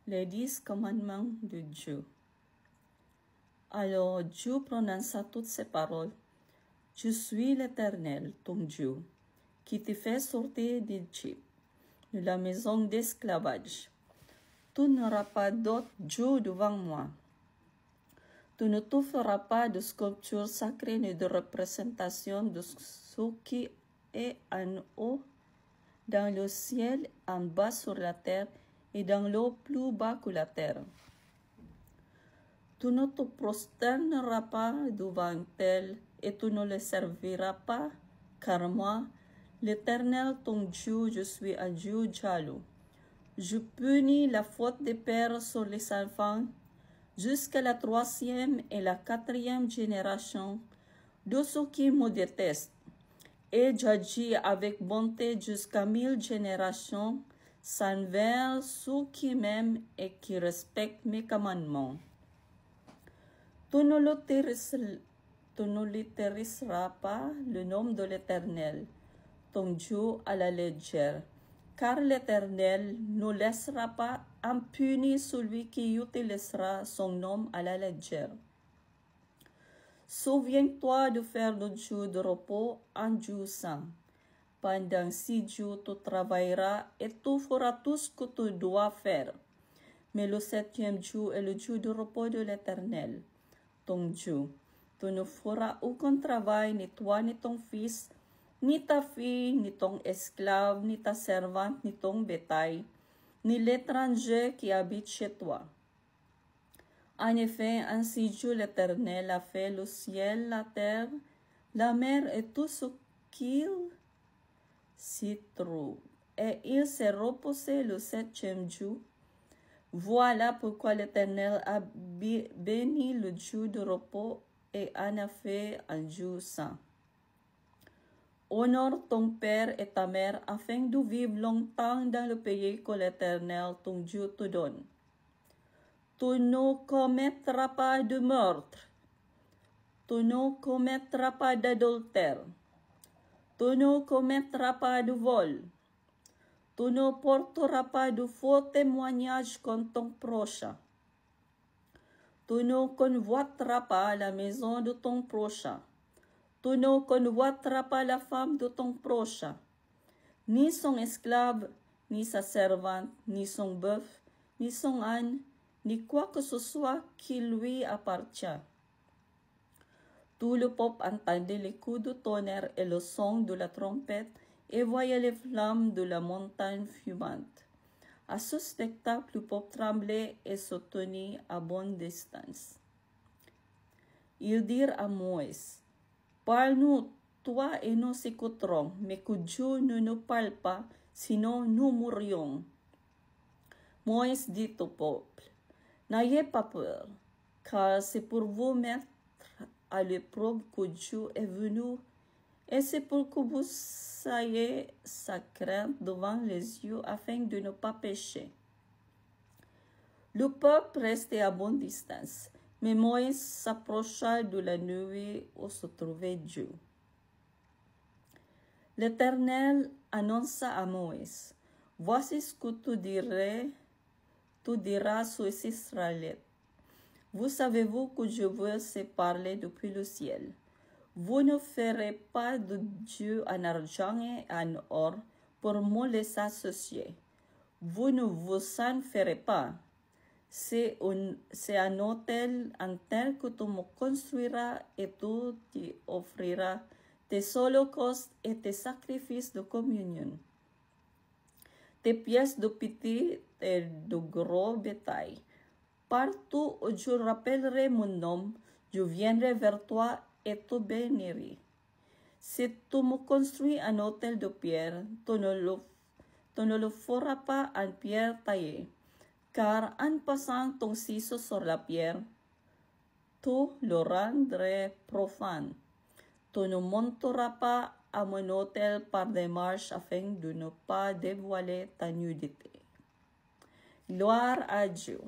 les 10 commandements de Dieu. Alors Dieu prononça toutes ces paroles. Je suis l'Éternel, ton Dieu, qui te fait sortir d'Égypte, de la maison d'esclavage. Tu n'auras pas d'autre Dieu devant moi. Tu ne te feras pas de sculpture sacrée ni de représentation de ce qui est en haut, dans le ciel, en bas sur la terre, et dans l'eau plus bas que la terre. Tu ne te prosterneras pas devant elles, et tu ne les serviras pas, car moi, l'Éternel ton Dieu, je suis un Dieu jaloux. Je punis la faute des pères sur les enfants, jusqu'à la 3e et la 4e génération de ceux qui me détestent, et j'agis avec bonté jusqu'à 1000 générations, envers ceux qui m'aiment et qui respectent mes commandements. Tu ne littériseras pas le nom de l'Éternel, ton Dieu, à la légère, car l'Éternel ne laissera pas impuni celui qui utilisera son nom à la légère. Souviens-toi de faire le jour de repos un Dieu saint. Pendant 6 jours, tu travailleras et tu feras tout ce que tu dois faire. Mais le 7e jour est le jour de repos de l'Éternel, ton Dieu. Tu ne feras aucun travail, ni toi, ni ton fils, ni ta fille, ni ton esclave, ni ta servante, ni ton bétail, ni l'étranger qui habite chez toi. En effet, ainsi Dieu l'Éternel a fait le ciel, la terre, la mer et tout ce qu'il s'y trouve. Et il s'est reposé le 7e jour. Voilà pourquoi l'Éternel a béni le jour de repos et en a fait un jour saint. Honore ton père et ta mère afin de vivre longtemps dans le pays que l'Éternel ton Dieu te donne. Tu ne commettras pas de meurtre. Tu ne commettras pas d'adultère. Tu ne commettras pas de vol. Tu ne porteras pas de faux témoignages contre ton prochain. Tu ne convoiteras pas la maison de ton prochain. Tu ne convoiteras pas la femme de ton prochain, ni son esclave, ni sa servante, ni son bœuf, ni son âne, ni quoi que ce soit qui lui appartient. Tout le peuple entendait les coups de tonnerre et le son de la trompette et voyait les flammes de la montagne fumante. À ce spectacle, le peuple tremblait et se tenait à bonne distance. Ils dirent à Moïse, « Parle-nous, toi, et nous écouterons, mais que Dieu ne nous parle pas, sinon nous mourrions. » Moïse dit au peuple, « N'ayez pas peur, car c'est pour vous mettre à l'épreuve que Dieu est venu, et c'est pour que vous ayez sa crainte devant les yeux afin de ne pas pécher. » Le peuple restait à bonne distance, mais Moïse s'approcha de la nuée où se trouvait Dieu. L'Éternel annonça à Moïse, « Voici ce que tu diras aux Israélites. Vous savez-vous que je vous ai parlé depuis le ciel. Vous ne ferez pas de Dieu en argent et en or pour me les associer. Vous ne vous en ferez pas. C'est un autel en terre que tu me construiras et tu t'y offriras tes holocaustes et tes sacrifices de communion, tes pièces de petit et de gros bétail. Partout où je rappellerai mon nom, je viendrai vers toi et te bénirai. Si tu me construis un autel de pierre, tu ne le feras pas en pierre taillée, car en passant ton ciseau sur la pierre, tu le rendrais profane. Tu ne monteras pas à mon autel par des marches afin de ne pas dévoiler ta nudité. Gloire à Dieu.